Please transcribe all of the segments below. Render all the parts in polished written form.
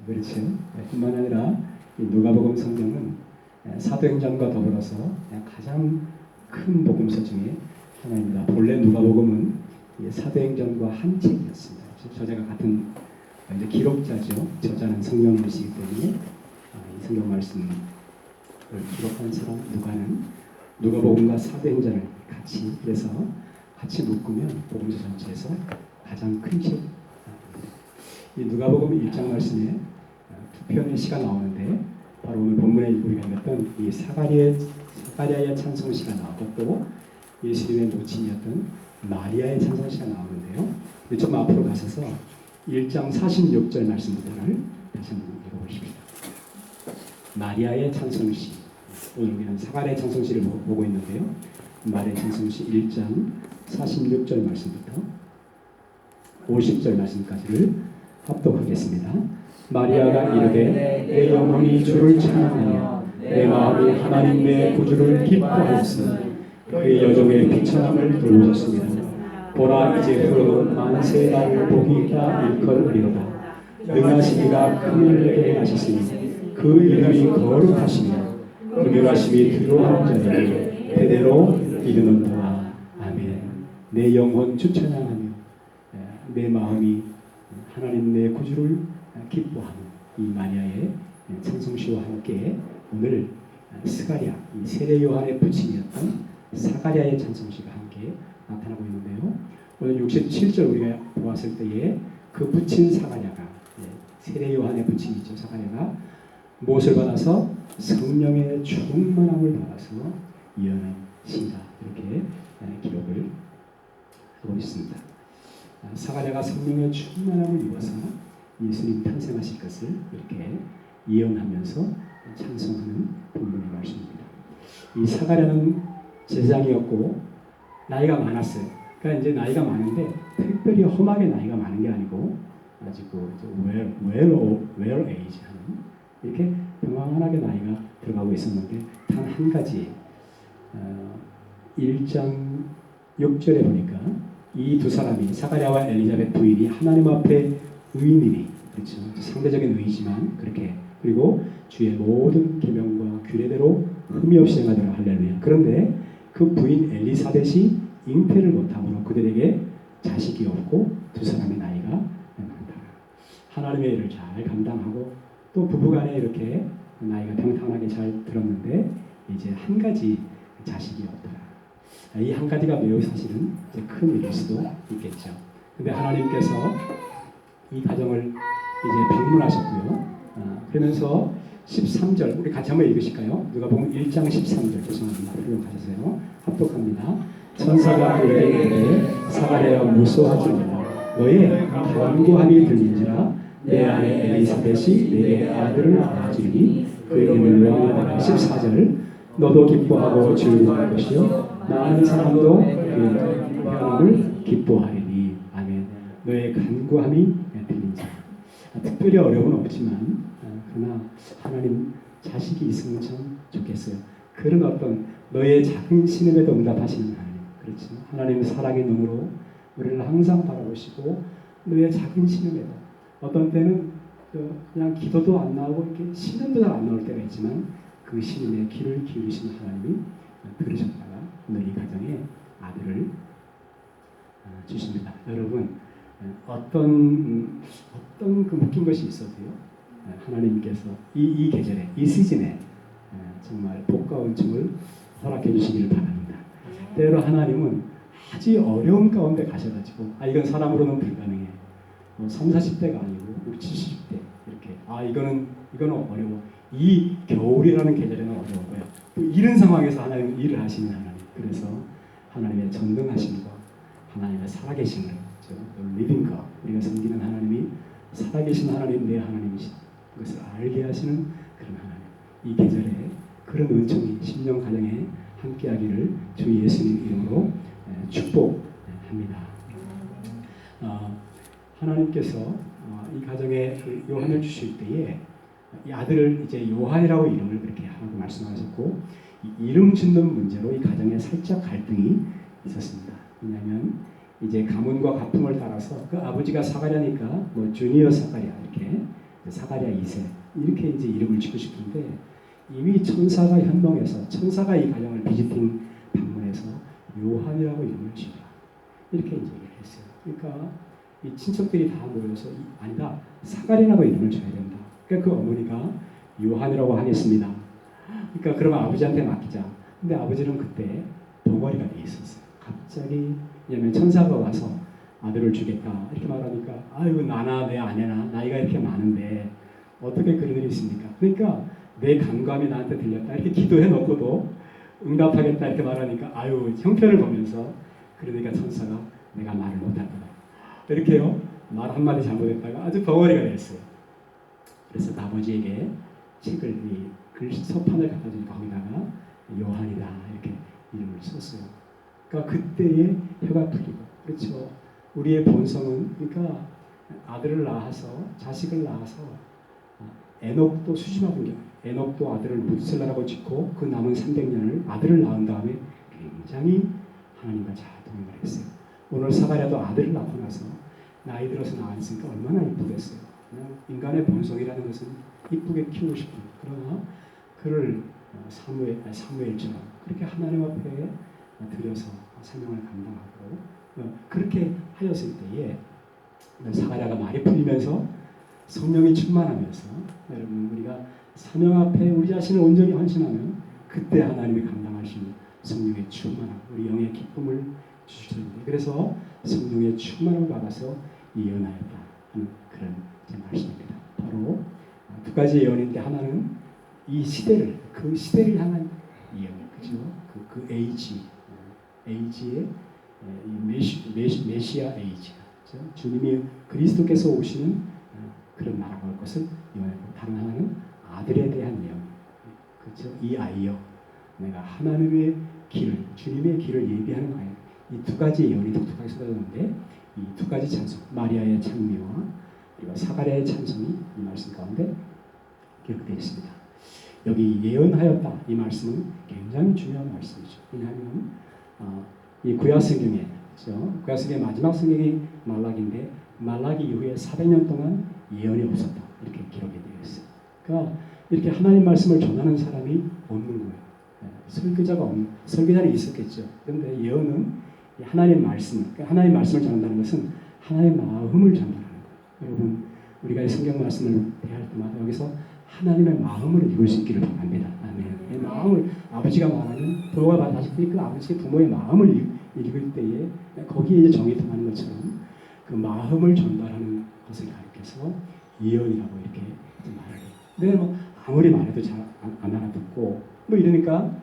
그렇죠. 뿐만 아니라 이 누가복음 성경은 사도행전과 더불어서 가장 큰 복음서 중에 하나입니다. 본래 누가복음은 사도행전과 한 책이었습니다. 저자가 같은 이제 기록자죠. 저자는 성령이시기 때문에 이 성경 말씀을 기록한 사람 누가는 누가복음과 사도행전을 같이 그래서 같이 묶으면 복음서 전체에서 가장 큰 책. 이 누가복음 1장 말씀에 두 편의 시가 나오는데 바로 오늘 본문에 우리가 읽었던 이 사가랴의 찬송시가 나오고 또 예수님의 모친이었던 마리아의 찬송시가 나오는데요. 좀 앞으로 가셔서 1장 46절 말씀부터를 다시 한번 읽어보십시오. 마리아의 찬송시. 오늘 우리는 사가랴의 찬송시를 보고 있는데요. 마리아의 찬송시 1장 46절 말씀부터 50절 말씀까지를 합독하겠습니다. 마리아가 이르되 내 영혼이 주를 찬양하며 내 마음이 하나님 내 구주를 기뻐하였으니 그의 여종의 비천함을 돌보셨습니다. 보라 이제 흐르는 만세 나를 복이 있다 일컬으리로다. 능하신 이가 큰 일을 내게 하셨으니 그 이름이 거룩하시며 긍휼하심이 두려워하는 자에게 대대로 이르는도다. 아멘. 내 영혼 주 찬양하며 내 마음이 하나님 내 구주를 기뻐하는 이 마리아의 찬송시와 함께 오늘 스가랴, 이 세례 요한의 부친이었던 사가랴의 찬송시가 함께 나타나고 있는데요. 오늘 67절 우리가 보았을 때에 그 부친 사가랴가 세례 요한의 부친이죠. 사가랴가 무엇을 받아서 성령의 충만함을 받아서 예언한 시다 이렇게 기록을 하고 있습니다. 사가랴가 성령의 충만함을 입어서 예수님 탄생하실 것을 이렇게 예언하면서 찬송하는 본문의 말씀입니다. 이 사가랴는 제사장이었고 나이가 많았어요. 그러니까 이제 나이가 많은데 특별히 험하게 나이가 많은 게 아니고 아주 well age 하는 이렇게 평안하게 나이가 들어가고 있었는데 단 한 가지 1장 6절에 보니까 이 두 사람이 사가랴와 엘리자벳 부인이 하나님 앞에 의인이니 그렇죠. 상대적인 의이지만 그렇게 그리고 주의 모든 계명과 규례대로 흠이 없이 행하더라 할렐루야. 그런데 그 부인 엘리사벳이 잉태를 못함으로 그들에게 자식이 없고 두 사람의 나이가 많다. 하나님의 일을 잘 감당하고 또 부부간에 이렇게 나이가 평탄하게 잘 들었는데 이제 한 가지 자식이 없더라. 이 한 가지가 매우 사실은 큰 일일 수도 있겠죠. 근데 하나님께서 이 가정을 이제 방문하셨고요. 그러면서 13절 우리 같이 한번 읽으실까요? 누가복음 1장 13절 죄송합니다. 불용하셨어요. 합독합니다. 천사가 그에게 이르되 사가랴여 무서워하지 말라. 너의 간구함이 들린지라 내 아내 엘리사벳이 내게 아들을 낳아주리니 그 이름을 요한이라. 14절 너도 기뻐하고 즐거워할 것이요 많은 사람도 그의 태어남을 기뻐하리니. 아멘. 너의 간구함이 들린지. 특별히 어려움은 없지만 그러나 하나님 자식이 있으면 참 좋겠어요. 그런 어떤 너의 작은 신음에도 응답하시는 하나님. 그렇죠. 하나님 사랑의 눈으로 우리를 항상 바라보시고 너의 작은 신음에도 어떤 때는 그냥 기도도 안 나오고 이렇게 신음도 잘 안 나올 때가 있지만 그 신음에 귀를 기울이시는 하나님이 들으셨다가 오늘 이 가정에 아들을 주십니다. 여러분 어떤 그 묶인 것이 있어도요 하나님께서 이 계절에 이 시즌에 정말 복과 은총을 허락해 주시기를 바랍니다. 때로 하나님은 아주 어려운 가운데 가셔가지고 이건 사람으로는 불가능해. 30, 40대가 아니고 60, 70대 이렇게 이거는 어려워. 이 겨울이라는 계절에는 어려워요. 또 이런 상황에서 하나님은 일을 하시는 하나님. 그래서 하나님의 전능하심과 하나님의 살아계심을 리빙 것 우리가 섬기는 하나님이 살아계신 하나님 내 하나님이신 그것을 알게 하시는 그런 하나님. 이 계절에 그런 은총이 심령 가정에 함께하기를 주 예수님 이름으로 축복합니다. 하나님께서 이 가정에 요한을 주실 때에 이 아들을 이제 요한이라고 이름을 그렇게 하라고 말씀하셨고 이름 짓는 문제로 이 가정에 살짝 갈등이 있었습니다. 왜냐하면 이제 가문과 가풍을 따라서 그 아버지가 사가랴니까 주니어 사가랴 이렇게 사가랴 2세 이렇게 이제 이름을 짓고 싶은데 이미 천사가 현몽해서 천사가 이 가정을 비지팅 방문해서 요한이라고 이름을 지어라 이렇게 이제 얘기를 했어요. 그러니까 이 친척들이 다 모여서 아니다 사가랴라고 이름을 줘야 된다. 그러니까 그 어머니가 요한이라고 하겠습니다. 그러니까 그러면 아버지한테 맡기자. 근데 아버지는 그때 덩어리가 돼 있었어요. 갑자기 왜냐면 천사가 와서 아들을 주겠다 이렇게 말하니까 아유 나나 내 아내나 나이가 이렇게 많은데 어떻게 그런 일이 있습니까? 그러니까 내 감감이 나한테 들렸다 이렇게 기도해 놓고도 응답하겠다 이렇게 말하니까 아유 형편을 보면서 그러니까 천사가 내가 말을 못할 거다 이렇게요 말 한마디 잘못했다가 아주 벙어리가 됐어요. 그래서 아버지에게 책을 이 서판을 갖다 주니까 거기다가 요한이다 이렇게 이름을 썼어요. 그러니까 그때의 혀가 풀리고 그렇죠. 우리의 본성은 그러니까 아들을 낳아서 자식을 낳아서 에녹도 수심하고 에녹도 아들을 무드셀라라고 짓고 그 남은 300년을 아들을 낳은 다음에 굉장히 하나님과 잘 동행을 했어요. 오늘 사가랴도 아들을 낳고 나서 나이 들어서 낳았으니까 얼마나 이쁘겠어요. 인간의 본성이라는 것은 이쁘게 키우고 싶은 그러나 그를 사무엘처럼 그렇게 하나님 앞에 들여서 사명을 감당하고 그렇게 하였을 때에 사가랴가 말이 풀리면서 성령이 충만하면서 여러분 우리가 사명 앞에 우리 자신을 온전히 헌신하면 그때 하나님이 감당하시는 성령의 충만함 우리 영의 기쁨을 주시는데 그래서 성령의 충만함을 받아서 예언하였다 하는 그런 제 말씀입니다. 바로 두 가지 예언인데 하나는 이 시대를 그 시대를 향한 예언 그죠? 그 에이지의 메시아 에이지 그죠? 주님이 그리스도께서 오시는 그런 나라가 올 것을 예언하고 다른 하나는 아들에 대한 예언 그죠? 이 아이여 내가 하나님의 길을 주님의 길을 예비하는 아이 이 두 가지 예언이 독특하게 쏟아졌는데 이 두 가지 찬송 마리아의 찬미와 그리고 사가랴의 찬송이 이 말씀 가운데 기록되어 있습니다. 여기 예언하였다 이 말씀은 굉장히 중요한 말씀이죠. 왜냐하면 이 구약성경에 그렇죠? 구약성경의 마지막 성경이 말라기인데 말라기 이후에 400년 동안 예언이 없었다 이렇게 기록이 되어 있어요. 그러니까 이렇게 하나님 말씀을 전하는 사람이 없는 거예요. 설교자는 있었겠죠. 그런데 예언은 하나님 말씀을 전한다는 것은 하나님의 마음을 전하는 거예요. 여러분 우리가 이 성경 말씀을 대할 때마다 여기서 하나님의 마음을 읽을 수 있기를 바랍니다. 아멘. 마음을 아버지가 말하는 부모가 말하시듯이 그 아버지의 부모의 마음을 읽을 때에 거기에 이제 정이 통하는 것처럼 그 마음을 전달하는 것을 가리켜서 예언이라고 이렇게 말을 해요. 근데 뭐 아무리 말해도 잘 안 알아듣고 뭐 이러니까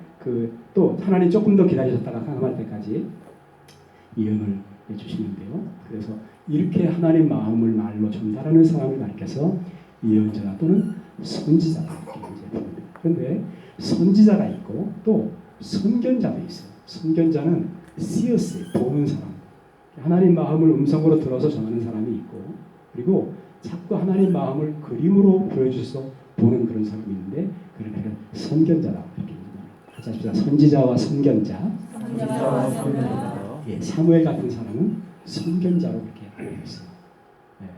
또 하나님 조금 더 기다리셨다가 강함할 때까지 예언을 해주시는데요. 그래서 이렇게 하나님 마음을 말로 전달하는 사람을 가리켜서 예언자나 또는 선지자가 이렇게 이제 부릅니다. 그런데 선지자가 있고 또 선견자도 있어요. 선견자는 seers, 보는 사람. 하나님 마음을 음성으로 들어서 전하는 사람이 있고 그리고 자꾸 하나님 마음을 그림으로 보여주셔서 보는 그런 사람이 있는데 그러니까 선견자다 이렇게 하자. 선지자와 선견자. 예, 사무엘 같은 사람은 선견자로 그렇게 알고 있어요. 예,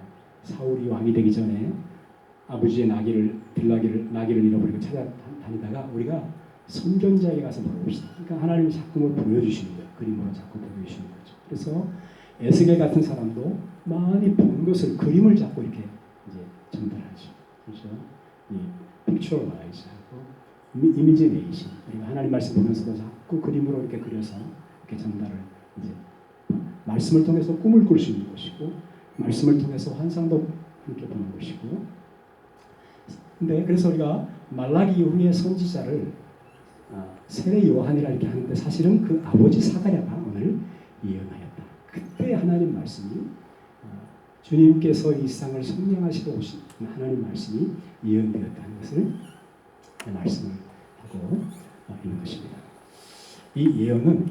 사울이 왕이 되기 전에 아버지의 나귀를 잃어버리고 찾아다니다가 우리가 선견자에게 가서 물어봅시다. 그러니까 하나님이 자꾸 뭘 보여주시는 거예요. 그림으로 자꾸 보여주시는 거죠. 그래서 에스겔 같은 사람도 많이 본 것을 그림을 자꾸 이렇게 이제 전달하죠. 그렇죠? 이 픽처라이즈하고 이미지네이션. 우리가 하나님 말씀 보면서도 자꾸 그림으로 이렇게 그려서 이렇게 전달을 이제 말씀을 통해서 꿈을 꿀 수 있는 것이고 말씀을 통해서 환상도 함께 보는 것이고. 근데 그래서 우리가 말라기 이후의 선지자를 세례 요한이라 이렇게 하는데 사실은 그 아버지 사가랴가 오늘 예언하였다. 그때 하나님 말씀이 주님께서 이 세상을 성령하시러 오신 하나님 말씀이 예언되었다는 것을 말씀을 하고 있는 것입니다. 이 예언은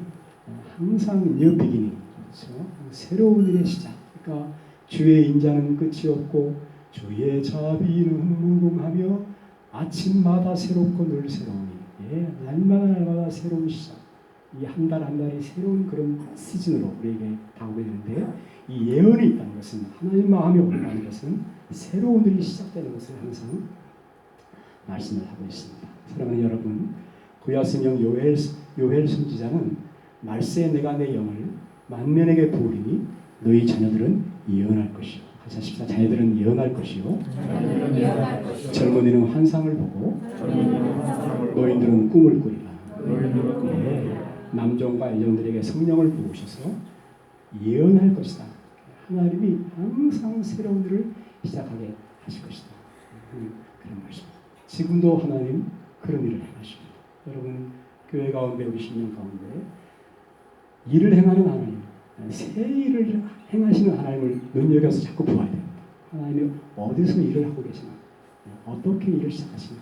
항상 new beginning, 그렇죠? 새로운 일의 시작. 그러니까 주의 인자는 끝이 없고 주의 자비는 무궁하며 아침마다 새롭고 늘 새로우니 예, 날마다 새로운 시작. 이 한 달 한 달이 새로운 그런 시즌으로 우리에게 다가오게 되는데 이 예언이 있다는 것은 하나님 마음이 온다는 것은 새로운 일이 시작되는 것을 항상 말씀을 하고 있습니다. 사랑하는 여러분, 구약성경 요엘 선지자는 말세에 내가 내 영을 만민에게 부으리니 너희 자녀들은 예언할 것이요. 같이 하십시다. 자녀들은 예언할 것이요. 젊은이는 환상을 보고 노인들은 꿈을 꾸리라. 네. 남종과 여종들에게 성령을 부으셔서 예언할 것이다. 하나님이 항상 새로운 일을 시작하게 하실 것이다. 그런 말씀. 지금도 하나님 그런 일을 행하십니다. 여러분, 교회 가운데 우리 신령 가운데 일을 행하는 하나님, 새 일을 행하시는 하나님을 눈여겨서 자꾸 보아야 됩니다. 하나님이 어디서 일을 하고 계시나, 어떻게 일을 시작하시나,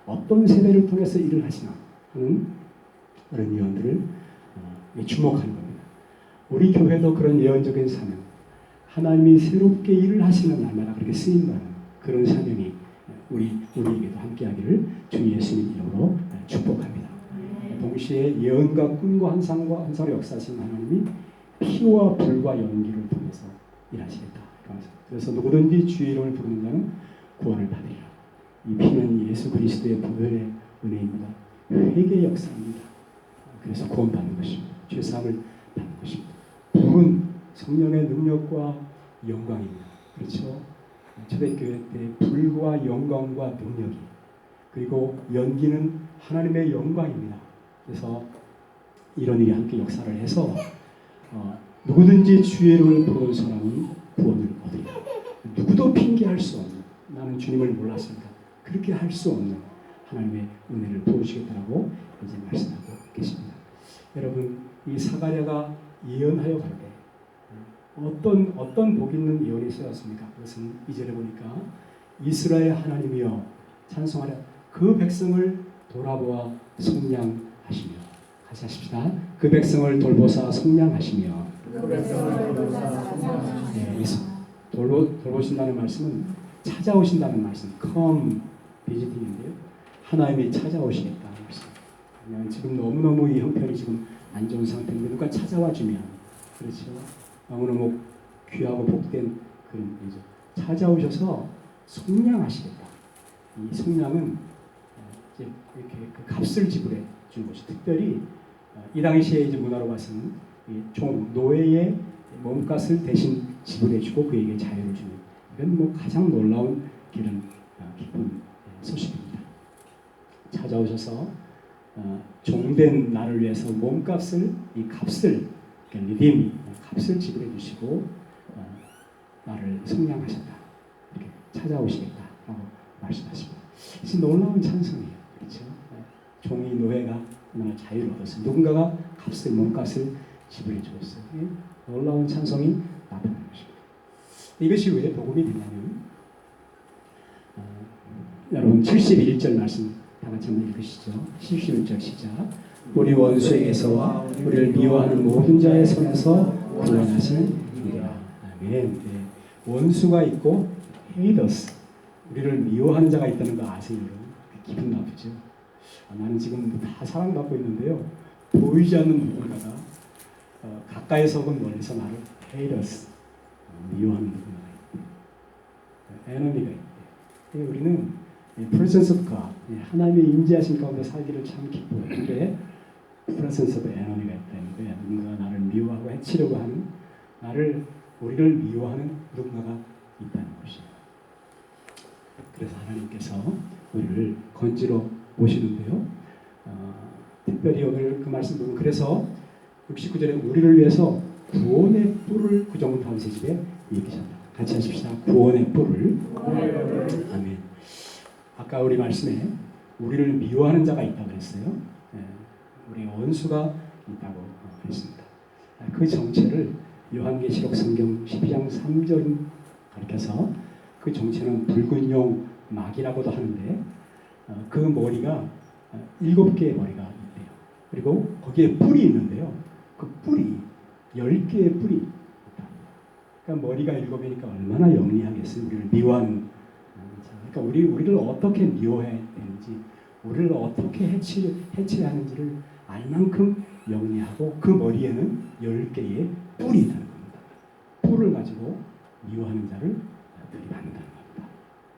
어떤 세대를 통해서 일을 하시나 하는 그런 예언들을 주목하는 겁니다. 우리 교회도 그런 예언적인 사명, 하나님이 새롭게 일을 하시는 날마다 그렇게 쓰인다는 그런 사명이 우리에게도 함께하기를 주 예수님 이름으로 축복합니다. 동시에 예언과 꿈과 환상을 역사하신 하나님이 피와 불과 연기를 통해서 일하시겠다. 그래서 누구든지 주의 이름을 부르는 자는 구원을 받으리라. 이 피는 예수 그리스도의 보혈의 은혜입니다. 회개의 역사입니다. 그래서 구원받는 것입니다. 죄사함을 받는 것입니다. 불은 성령의 능력과 영광입니다. 그렇죠? 초대교회 때 불과 영광과 능력이, 그리고 연기는 하나님의 영광입니다. 그래서 이런 일이 함께 역사를 해서 누구든지 주의 이름을 부르는 사람은 구원을 얻으리라. 누구도 핑계할 수 없는, 나는 주님을 몰랐습니다, 그렇게 할 수 없는 하나님의 은혜를 보여주겠다라고 이제 말씀하고 계십니다. 여러분, 이 사가랴가 예언하여 가되 어떤 복 있는 예언이 쓰였습니까? 그것은 2절에 보니까 이스라엘 하나님이여 찬송하라. 그 백성을 돌아보아 속량하시며, 같이 하십시다. 그 백성을 돌보사 속량하시며. 네, 돌보신다는 말씀은 찾아오신다는 말씀, come visiting인데요. 하나님이 찾아오시겠다는 말씀. 그냥 지금 너무너무 이 형편이 지금 안 좋은 상태인데 누가 찾아와 주면, 그렇죠? 너무너무 귀하고 복된 그런 일이죠. 찾아오셔서 속량하시겠다. 이 속량은 이제 이렇게 그 값을 지불해 준 것이, 특별히 이 당시에 이제 문화로 봐서는 노예의 몸값을 대신 지불해주고 그에게 자유를 주는, 이건 뭐 가장 놀라운 기쁜 소식입니다. 찾아오셔서 종된 나를 위해서 몸값을, 이 값을, 리딤, 값을 지불해 주시고 나를 속량하셨다. 이렇게 찾아오시겠다라고 말씀하십니다. 진짜 놀라운 찬송이에요. 그렇죠? 종이 노예가 얼마나 자유를 얻었어요. 누군가가 값을, 몸값을 지불해 주었어요. 놀라운 찬송이 나타나는 것입니다. 이것이 왜 복음이 되냐면, 여러분 71절 말씀 다 같이 한번 읽으시죠. 71절 시작. 우리 원수에게서와 우리를 미워하는 모든 자의 손에서 구원하신 이라. 아멘. 네. 원수가 있고 haters, 우리를 미워하는 자가 있다는 거 아세요? 기분 나쁘죠? 나는 지금 다 사랑받고 있는데요, 보이지 않는 누군가가 가까이서 혹은 멀리서 나를 haters, 미워하는 누군가가 있대. enemy가 있대. 우리는 presence of God, 하나님의 임재하신 가운데 살기를 참 기뻐해. presence of enemy가 있다는 거예요. 누군가가 나를 미워하고 해치려고 하는, 우리를 미워하는 누군가가 있다는 것이에요. 그래서 하나님께서 우리를 건지러 오시는데요. 특별히 오늘 그 말씀 보면, 그래서 69절에 우리를 위해서 구원의 뿔을 구정 다윗의 집에 얘기하셨다. 같이 하십시다. 구원의 뿔을. 아멘. 아까 우리 말씀에 우리를 미워하는 자가 있다고 그랬어요. 우리 원수가 있다고 그랬습니다. 그 정체를 요한계시록 성경 12장 3절 가르쳐서, 그 정체는 붉은 용 마귀라고도 하는데, 그 머리가 7개의 머리가 있대요. 그리고 거기에 뿔이 있는데요, 그 뿔이 10개의 뿔이 있다. 그러니까 머리가 7개니까 얼마나 영리하겠어요. 우리를 미워하는. 그러니까 우리를 어떻게 미워해야 되는지, 우리를 어떻게 해치려 하는지를 알 만큼 영리하고, 그 머리에는 10개의 뿔이 있다는 겁니다. 뿔을 가지고 미워하는 자를 들이받는다는 겁니다.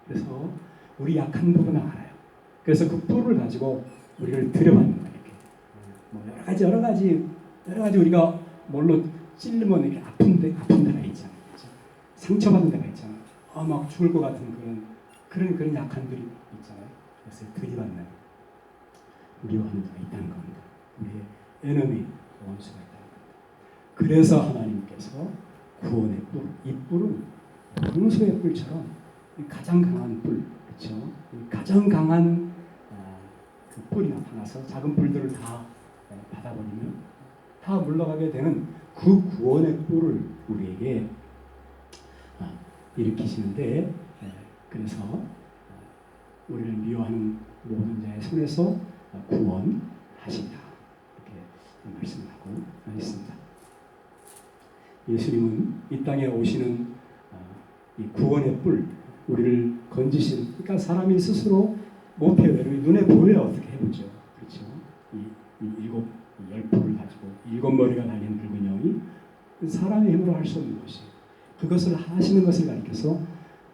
그래서 우리 약한 부분을 알아요. 그래서 그 뿔을 가지고 우리를 들여받는 거예요. 이렇게 뭐 여러 가지 우리가 뭘로 찔르면 이렇게 아픈 데가 있잖아요. 그렇죠? 상처받는 데가 있잖아요. 막 죽을 것 같은 그런 약한들이 있잖아요. 그래서 들이받는 미워하는 자가 있다는 겁니다. 우리의 에너미 원수가 있다는 겁니다. 그래서 하나님께서 구원의 뿔, 이 뿔은 홍소의 뿔처럼 가장 강한 뿔, 그렇죠? 가장 강한 그 뿔이 나타나서 작은 뿔들을 다 받아버리면 다 물러가게 되는 그 구원의 뿔을 우리에게 일으키시는데, 그래서 우리를 미워하는 모든 자의 손에서 구원하신다, 이렇게 말씀을 하고 있습니다. 예수님은 이 땅에 오시는 이 구원의 뿔, 우리를 건지신, 그러니까 사람이 스스로 못해요. 눈에 보여야 어떻게 해보죠. 그렇죠? 열 뿔을 가지고 7머리가 달린 붉은 영이 사람의 힘으로 할 수 없는 것이, 그것을 하시는 것을 가리켜서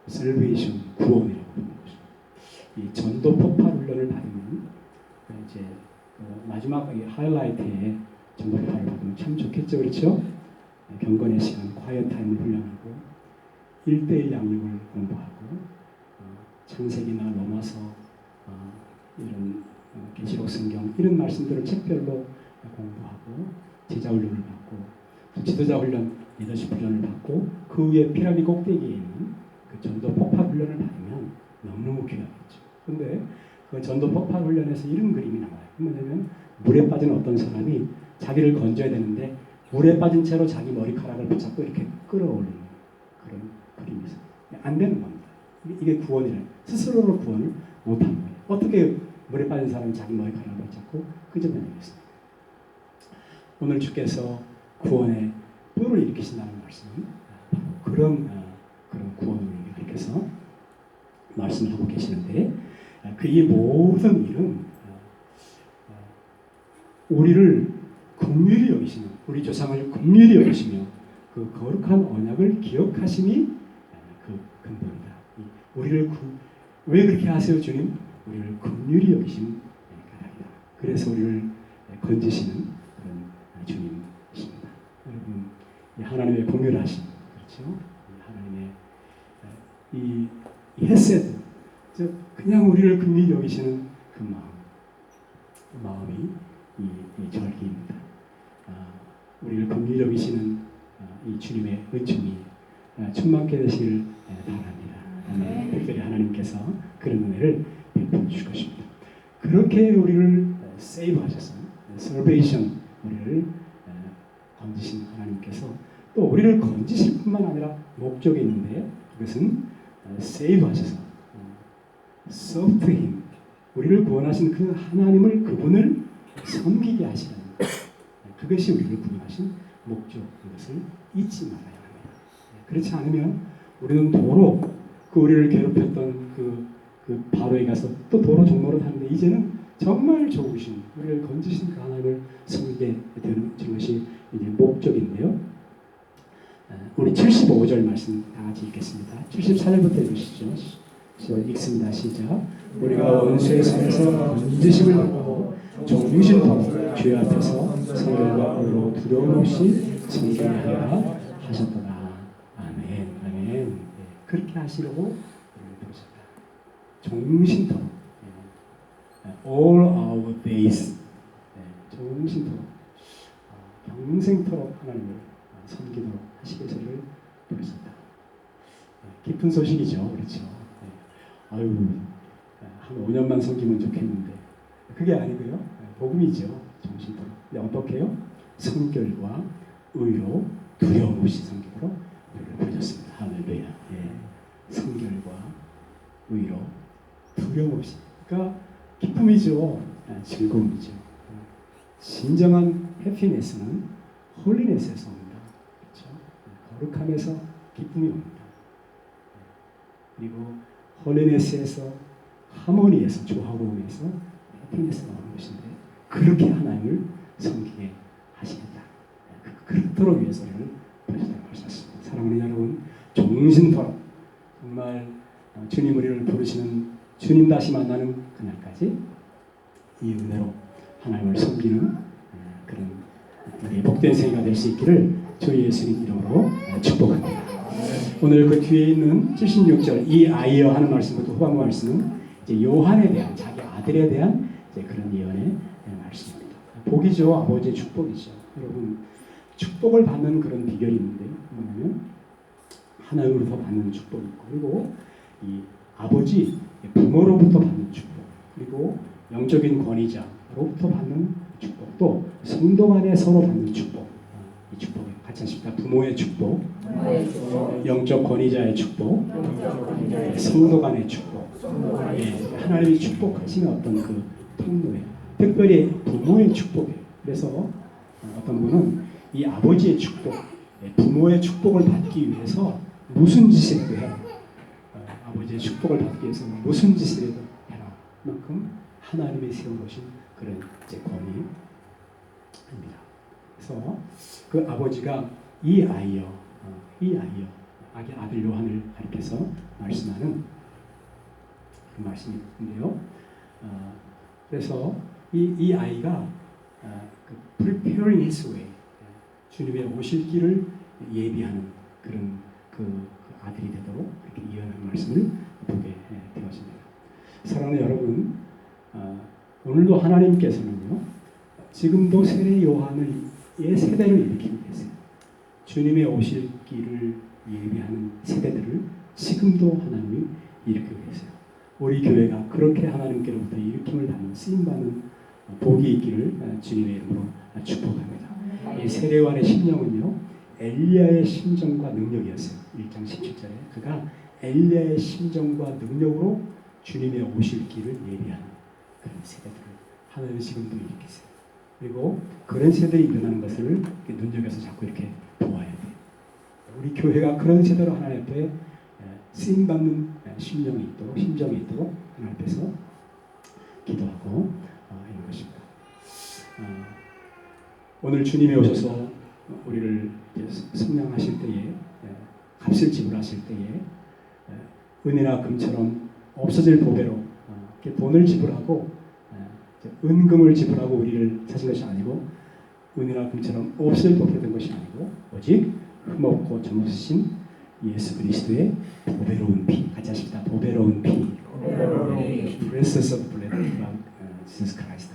셀베이션, 구원이라고 부르는 것입니다. 이 전도 폭발 훈련을 받으면 이제 마지막 하이라이트에 전도 폭발을 받으면 참 좋겠죠, 그렇죠? 경건의 시간, 콰이어 타임을 훈련하고 1:1 양육을 공부하고 창세기나 로마서 이런 계시록 성경 이런 말씀들을 책별로 공부하고 제자 훈련을 받고 또 지도자 훈련, 리더십 훈련을 받고 그 위에 피라미드 꼭대기에 있는 그 전도 폭발 훈련을 받으면 너무너무 귀하겠죠. 그런데 그 전도 폭발 훈련에서 이런 그림이 나와요. 뭐냐면 물에 빠진 어떤 사람이 자기를 건져야 되는데 물에 빠진 채로 자기 머리카락을 붙잡고 이렇게 끌어올리는 그런 그림이 있어요. 안 되는 겁니다. 이게 구원이래. 스스로로 구원을 못하는 거예요. 어떻게 물에 빠진 사람이 자기 머리카락을 붙잡고 끄집어내겠어요? 오늘 주께서 구원의 뿔을 일으키신다는 말씀은 그런 구원을 일으켜서 말씀을 하고 계시는데, 이 모든 일은 우리를 긍휼히 여기시는, 우리 조상을 긍휼히 여기시며 그 거룩한 언약을 기억하심이 그 근본이다. 우리를 왜 그렇게 하세요, 주님? 우리를 긍휼히 여기시는 까닭이다. 그래서 우리를 건지시는 그런 주님이십니다. 여러분, 하나님의 긍휼하심, 그렇죠? 하나님의 이 헤세드, 즉 그냥 우리를 긍휼히 여기시는 그 마음이 이 절기입니다. 우리를 긍휼히 여기시는 이 주님의 은총이 충만케 되시길 바랍니다. 아멘. 특별히 하나님께서 그런 은혜를 베풀어 주실 것입니다. 그렇게 우리를 세이브하셔서 살베이션, 우리를 건지신 하나님께서 또 우리를 건지실 뿐만 아니라 목적이 있는데, 그것은 세이브하셔서 serve to him, 우리를 구원하신 그 하나님을, 그분을 섬기게 하시는 것, 그것이 우리를 구원하신 목적인 것을 잊지 말아야 합니다. 그렇지 않으면 우리는 도로 그 우리를 괴롭혔던 그 바로에 가서 또 도로 종로를 타는데, 이제는 정말 좋으신, 우리를 건지신 그 하나님을 섬기게 되는 것이 이제 목적인데요. 우리 75절 말씀 다 같이 읽겠습니다. 74절부터 읽으시죠. 읽습니다. 시작. 우리가 원수의 손에서 건지심을 받고 정신토록 주의 앞에서 성결과 의로 두려움 없이 섬기게 하여 하셨도다. 아멘. 아멘. 그렇게 하시려고 보셨다. 정신토록, all our days, 정신토록, 평생토록 하나님을 섬기도록 하시기를 부르셨다. 깊은 소식이죠, 그렇죠? 아유, 한 5년만 섬기면 좋겠는데 그게 아니고요. 복음이죠, 정신토록. 어떻게 해요? 성결과 의로 두려움 없이 섬기도록 우리를 부르셨습니다. 할렐루야. 성결과 의로 두려움 없이, 그러니까 기쁨이죠, 즐거움이죠. 진정한 해피니스는 홀리네스에서 옵니다. 그렇죠? 거룩함에서 기쁨이 옵니다. 그리고 홀리네스에서, 하모니에서, 조화로움에서 해피니스가 오는 것인데, 그렇게 하나님을 섬기게 하시겠다. 그렇도록 위해서 우리를 부르셨다고 하셨습니다. 사랑하는 여러분, 정신토록, 정말 주님 우리를 부르시는 주님 다시 만나는 그날까지 이 은혜로 하나님을 섬기는 그런 우리의 복된 생애가 될 수 있기를 주 예수님 이름으로 축복합니다. 오늘 그 뒤에 있는 76절 이 아이여 하는 말씀부터 후반부 말씀은 이제 요한에 대한 자기 아들에 대한 이제 그런 예언의 말씀입니다. 복이죠. 아버지의 축복이죠. 여러분 축복을 받는 그런 비결이 있는데요. 뭐냐면 하나님으로부터 받는 축복이 있고 그리고 이 아버지 부모로부터 받는 축복 그리고 영적인 권위자로부터 받는 축복 또 성도 간에 서로 받는 축복 이 축복이 같이 하십니다. 부모의 축복 영적 권위자의 축복 성도 간의 축복 하나님이 축복하시는 어떤 그 통로예요. 특별히 부모의 축복이에요. 그래서 어떤 분은 이 아버지의 축복 부모의 축복을 받기 위해서 무슨 짓이라도 해라. 아버지의 축복을 받기 위해서 무슨 짓이라도 해라. 그만큼 하나님이 세워놓으신 그런 권위입니다. 그래서 그 아버지가 이 아이여 아들 요한을 가리켜서 말씀하는 그 말씀인데요. 그래서 이 아이가 preparing his way 주님의 오실 길을 예비하는 그런 그 아들이 되도록 이렇게 예언하는 말씀을 보게 되었습니다. 사랑하는 여러분, 오늘도 하나님께서는요, 지금도 세례 요한의 세대를 일으키고 계세요. 주님의 오실 길을 예비하는 세대들을 지금도 하나님이 일으키고 계세요. 우리 교회가 그렇게 하나님께로부터 일으킴을 받는 쓰임받는 복이 있기를 주님의 이름으로 축복합니다. 이 세례 요한의 심령은요, 엘리야의 심정과 능력이었어요. 1장 17절에 그가 엘리야의 심정과 능력으로 주님의 오실 길을 예비하는 그런 세대들을 하나님이 지금도 일으키세요. 그리고 그런 세대에 일어나는 것을 눈여겨서 자꾸 이렇게 보아야 돼요. 우리 교회가 그런 세대로 하나님 앞에 쓰임받는 심령이 있도록 심정이 있도록 하나님 앞에서 기도하고 이런 것입니다. 오늘 주님이 오셔서 우리를 성령하실 때에 값을 지불하실 때에 은이나 금처럼 없어질 보배로 돈을 지불하고 은금을 지불하고 우리를 사신 것이 아니고 은이나 금처럼 없을 보배로 된 것이 아니고 오직 흠없고 점없으신 예수 그리스도의 보배로운 피 같이 하십니다. 보배로운 피 Precious of blood of Jesus Christ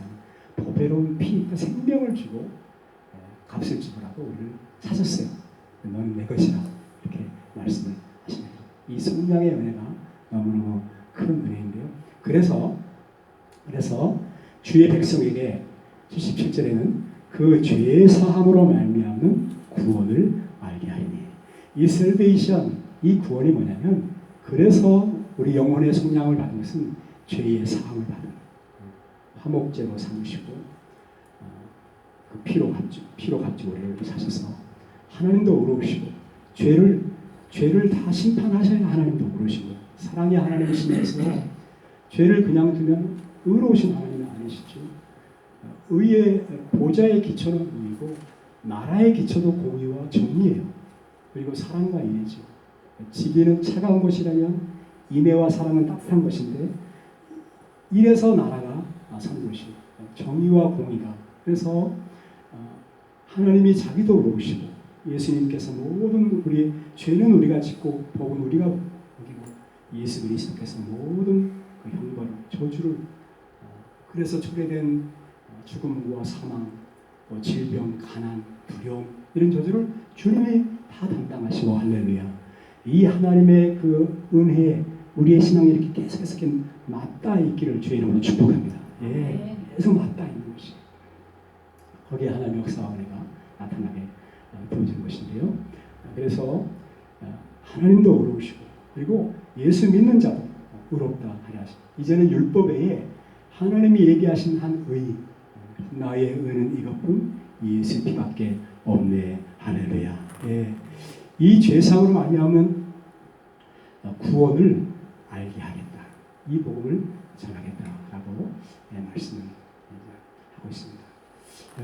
보배로운 피 생명을 주고 값을 지불하고 우리를 사셨어요. 너는 내 것이라 이렇게 말씀을 하십니다. 이 성령의 은혜가 너무너무 큰 은혜인데요. 그래서 주의 백성에게 77절에는 그 죄의 사함으로 말미암는 구원을 알게 하리니 이 셀베이션 이 구원이 뭐냐면 그래서 우리 영혼의 속량을 받은 것은 죄의 사함을 받은 화목제로 삼으시고 그 피로 값지 우리를 사셔서 하나님도 의로우시고 죄를 다 심판하셔야 하나님도 의로우시고 사랑의 하나님이시면서 죄를 그냥 두면 의로우신 하나님은 아니시죠. 의의 보좌의 기초는 의이고 나라의 기초도 공의와 정의예요. 그리고 사랑과 인애죠. 지기는 차가운 것이라면 인애와 사랑은 따뜻한 것인데 이래서 나라가 선 것이 정의와 공의가 그래서 하나님이 자기도 의로우시고 예수님께서 모든 우리 죄는 우리가 짓고 복은 우리가 먹이고 예수 그리스도께서 모든 그 형벌을 저주를 그래서 초래된 죽음과 사망, 질병, 가난, 두려움 이런 저주를 주님이 다 담당하시고 할렐루야. 이 하나님의 그 은혜에 우리의 신앙이 이렇게 계속해서 맞닿아 있기를 주의 이름으로 축복합니다. 예, 계속 맞닿아 있는 것이 거기에 하나님의 역사와 은혜가 나타나게 보여지는 것인데요. 그래서 하나님도 의로우시고 그리고 예수 믿는 자도 의롭다 하려 하시고 이제는 율법 외에 하나님이 얘기하신 한 의 나의 의는 이것뿐 예수 피밖에 없네 할렐루야. 예. 이 죄상으로 말미암은 구원을 알게 하겠다. 이 복음을 전하겠다라고 말씀을 하고 있습니다.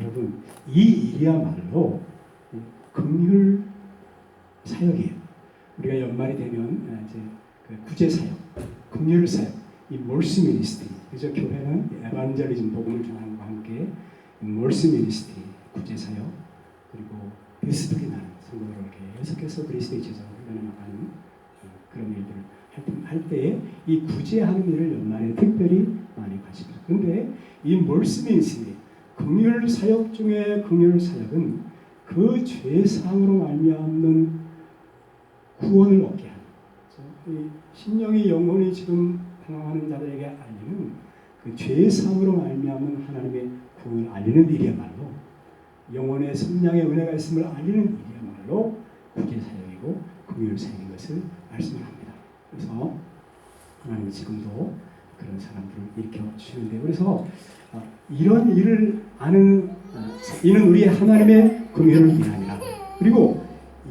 여러분 이 일이야말로 긍휼 사역이에요. 우리가 연말이 되면 이제 그 구제 사역, 긍휼 사역, 이 몰스 미니스트리. 그래서 교회는 에반젤리즘 복음을 전하는 것과 함께 몰스 미니스트리, 구제 사역, 그리고 디스플리나는 성도들을 계속해서 그리스도의 제자로 훈련해나가는 그런 일들을 할 때에 이 구제하는 일을 연말에 특별히 많이 관심을. 그런데 이 몰스 미니스트리, 긍휼 사역 중에 긍휼 사역은 그 죄 사함으로 말미암는 구원을 얻게 하는, 심령이 영혼이 지금 방황하는 자들에게 알리는 그 죄 사함으로 말미암는 하나님의 구원을 알리는 일이야말로, 영혼의 성량의 은혜가 있음을 알리는 일이야말로 구제 사역이고 긍휼 사역인 것을 말씀을 합니다. 그래서 하나님이 지금도 그런 사람들을 일으켜 주시는데, 그래서 이런 일을 아는 이는 우리의 하나님의 긍휼을 인하니라. 그리고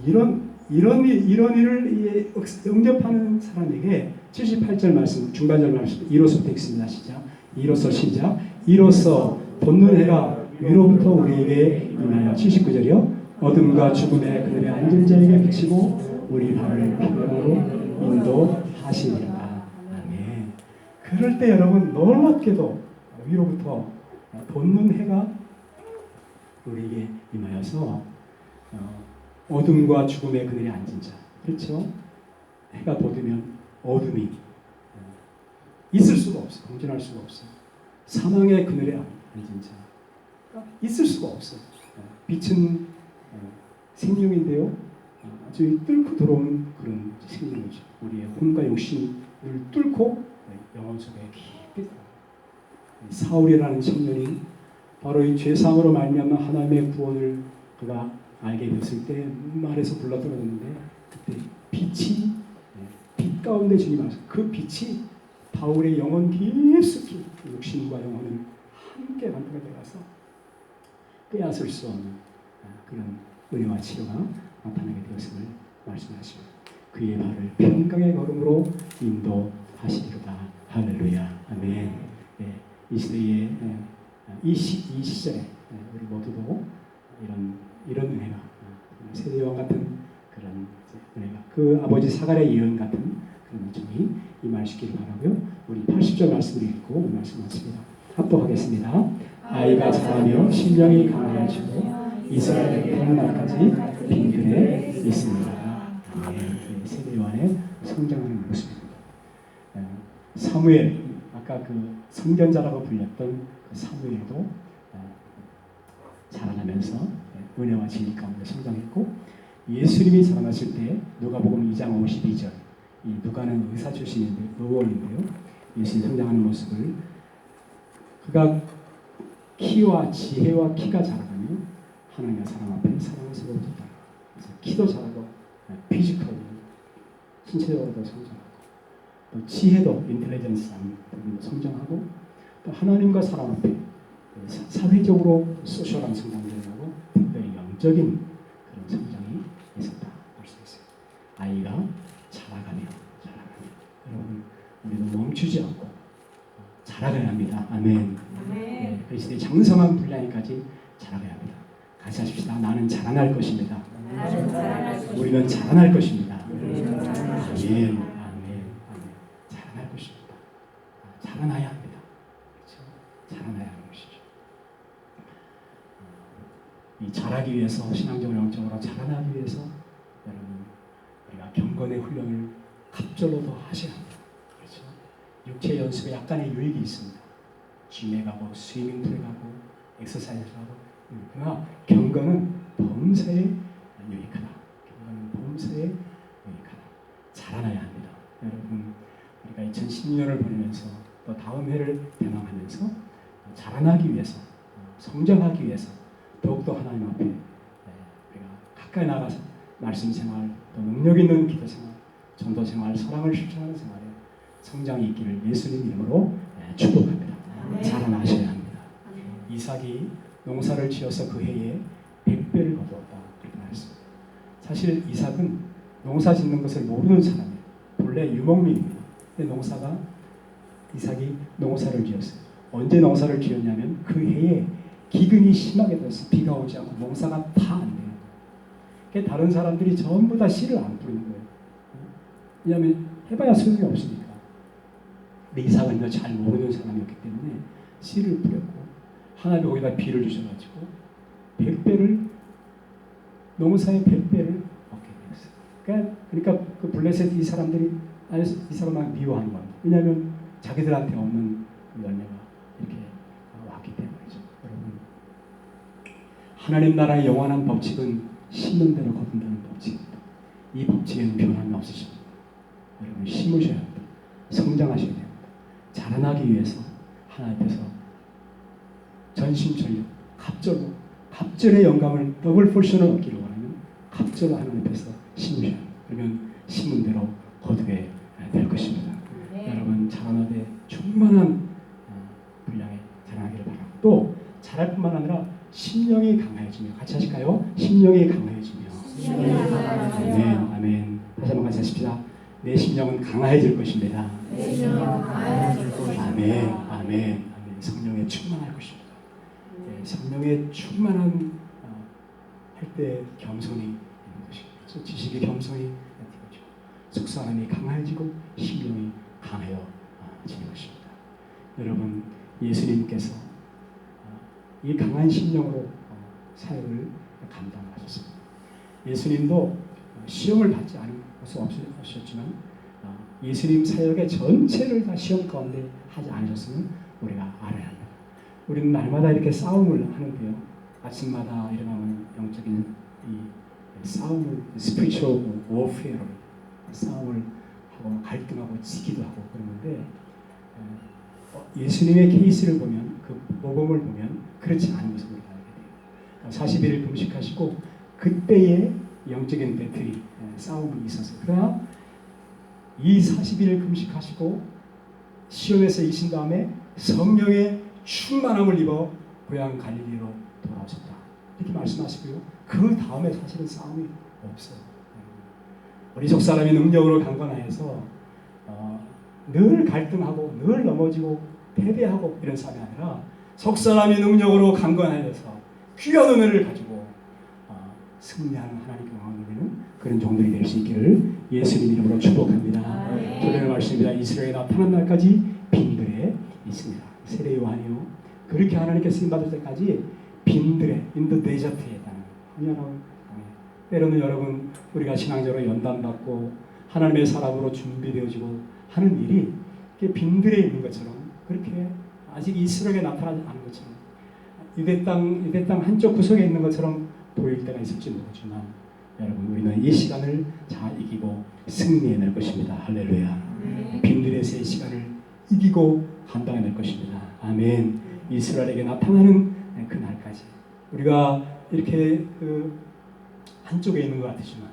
이런 일을 영접하는 사람에게 78절 말씀, 중간절 말씀, 이로서부터 읽습니다. 시작. 이로써 돋는 해가 위로부터 우리에게 임하여. 79절이요. 어둠과 죽음의 그늘에 앉은 자에게 비치고 우리 발을 평강으로 인도하시리라. 아멘. 그럴 때 여러분 놀랍게도 위로부터 돋는 해가 우리에게 임하여서 어둠과 죽음의 그늘에 앉은 자. 그렇죠? 해가 돋으면 어둠이 있을 수가 없어. 공존할 수가 없어. 사망의 그늘에 앉은 자. 있을 수가 없어. 빛은 생명인데요. 아주 뚫고 들어오는 그런 생명이죠. 우리의 혼과 욕심을 뚫고 영혼 속에 깊이 사울이라는 청년이 바로 이 죄상으로 말미암는 하나님의 구원을 그가 알게 됐을 때 말에서 불러들었는데, 그때 빛이 빛 가운데 주님 앞에서 그 빛이 바울의 영혼 깊숙이 욕심과 영혼을 함께 만들어 들어가서 빼앗을 수 없는 그런 은혜와 치료가 나타나게 되었음을 말씀하십니다. 그의 발을 평강의 걸음으로 인도하시리로다. 할렐루야. 아멘. 이 시대에 이 시절에 우리 모두도 이런 은혜가, 세례요한 같은 그런 은혜가, 그 아버지 사가랴 예언 같은 그런 은총이 임하시기를 바라고요. 우리 80절 말씀을 읽고 말씀 마칩니다. 합독하겠습니다. 아이가 자라며 심령이 강하여지고 이스라엘의 태어날까지 빈근에 있습니다. 세례요한의 성장하는 모습입니다. 사무엘, 아까 그 선견자라고 불렸던 그 사무엘도 자라나면서 은혜와 진리 가운데 성장했고, 예수님이 자라났을 때 누가복음 2장 52절, 이 누가는 의사 출신인데 의원인데요. 예수님 성장하는 모습을, 그가 키와 지혜와 키가 자라가며 하나님과 사람 앞에 사랑스러워졌다. 그래서 키도 자라고 피지컬이 신체적으로도 성장하고 또 지혜도 인텔리전스 부분도 성장하고 또 하나님과 사람 앞에 사회적으로 소셜한 성장을 하고 특별히 영적인 그런 성장이 있었다 볼 수 있어요. 아이가 자라가며 여러분, 우리도 멈추지 않고 자라가야 합니다. 아멘. 네, 그리스도의 장성한 분량까지 자라가야 합니다. 같이 하십시다. 나는 자라날 것입니다. 우리는 자라날 것입니다. 아멘. 자라날 것입니다. 자라나야 합니다. 그렇죠? 자라나야 하는 것이죠. 이 자라기 위해서, 신앙적으로 영적으로 자라나기 위해서 여러분, 우리가 경건의 훈련을 갑절로 더 하셔야 합니다. 그렇죠? 육체 연습에 약간의 유익이 있습니다. 짐에 가고 스위밍풀에 가고 엑서사이즈를 하고, 그러나 경건은 범사에 유익하다. 경건은 범사에 유익하다. 자라나야 합니다. 여러분, 우리가 2016년을 보내면서 또 다음 해를 대망하면서 자라나기 위해서, 성장하기 위해서 더욱더 하나님 앞에 우리가 가까이 나가서 말씀 생활, 또 능력 있는 기도 생활, 전도 생활, 사랑을 실천하는 생활에 성장이 있기를 예수님 이름으로 축복합니다. 자라나셔야 합니다. 이삭이 농사를 지어서 그 해에 100배를 거두었다. 그렇게 말했습니다. 사실 이삭은 농사 짓는 것을 모르는 사람이에요. 본래 유목민입니다. 근데 이삭이 농사를 지었어요. 언제 농사를 지었냐면 그 해에 기근이 심하게 돼서 비가 오지 않고 농사가 다 안 돼요. 그러니까 다른 사람들이 전부 다 씨를 안 뿌리는 거예요. 왜냐하면 해봐야 소용이 없으니까. 근데 이삭은 잘 모르는 사람이었기 때문에 씨를 뿌렸고 하나님이 거기다 비를 주셔가지고 100배를 노무사의 100배를 얻게 되었어요. 그러니까 그 블레셋 이 사람들이 이 사람만 미워하는 겁니다. 왜냐하면 자기들한테 없는 열매가 이렇게 왔기 때문이죠. 여러분, 하나님 나라의 영원한 법칙은 심는 대로 거둔다는 법칙입니다. 이 법칙에는 변함이 없으십니다. 여러분 심으셔야 합니다. 성장하셔야 됩니다. 자라나기 위해서 하나님 앞에서 전심전력, 갑절의 영감을 더블 포션을 얻기를 원하면 갑절로 하나님 앞에서 심으셔야 합니다. 그러면 심은 대로 거두게 될 것입니다. 네. 여러분 자라나되 충만한 분량에 자라나기를 바라고 또 자랄 뿐만 아니라 심령이 강해지며 같이 하실까요? 심령이 강해지며 아멘 아멘. 다시 한번 같이 하십시다. 내 심령은 강해질 것입니다. 내 심령은 강해질 것입니다. 아멘 아멘 아멘. 성령에 충만할 것입니다. 네, 성령에 충만한 할 때 겸손이 있는 것입니다. 지식의 겸손이 되죠. 속사람이 강해지고 심령이 강해지는 것입니다. 여러분 예수님께서 이 강한 심령으로 사역을 감당하셨습니다. 예수님도 시험을 받지 않은 것은 없으셨지만 예수님 사역의 전체를 다 시험 가운데 하지 않으셨으면 우리가 알아야 합니다. 우리는 날마다 이렇게 싸움을 하는데요. 아침마다 일어나면 영적인 이 싸움을 spiritual warfare를 싸움을 하고 갈등하고 지기도 하고 그러는데 예수님의 케이스를 보면 그 모범을 보면 그렇지 않은 것을 우리가 알게 돼요. 40일을 금식하시고 그때의 영적인 배틀이 싸움이 있었어요. 그러나 이 40일을 금식하시고 시험에서 이신 다음에 성령의 충만함을 입어 고향 갈릴리로 돌아오셨다. 이렇게 말씀하시고요. 그 다음에 사실은 싸움이 없어요. 우리 속사람이 능력으로 강건하여서 늘 갈등하고 늘 넘어지고 패배하고 이런 싸움이 아니라 속사람이 능력으로 강건하여서 귀한 은혜를 가지고 승리하는 하나님께 영광을 돌리는 그런 종들이 될 수 있기를 예수님 이름으로 축복합니다. 돌리는 말씀입니다. 이스라엘에 나타난 날까지 빈들에 있습니다. 세례 요한이요. 그렇게 하나님께 쓰임받을 때까지 빈들에 인도 데저트에 있다는 때로는 여러분 우리가 신앙적으로 연단받고 하나님의 사람으로 준비되어지고 하는 일이 빈들에 있는 것처럼 그렇게 아직 이스라엘에 나타나지 않은 것처럼 유대 땅 한쪽 구석에 있는 것처럼 보일 때가 있을지 모르지만 여러분 우리는 이 시간을 잘 이기고 승리해낼 것입니다. 할렐루야. 빈들에서의 시간을 이기고 감당해낼 것입니다. 아멘. 이스라엘에게 나타나는 그 날까지 우리가 이렇게 한쪽에 있는 것 같으지만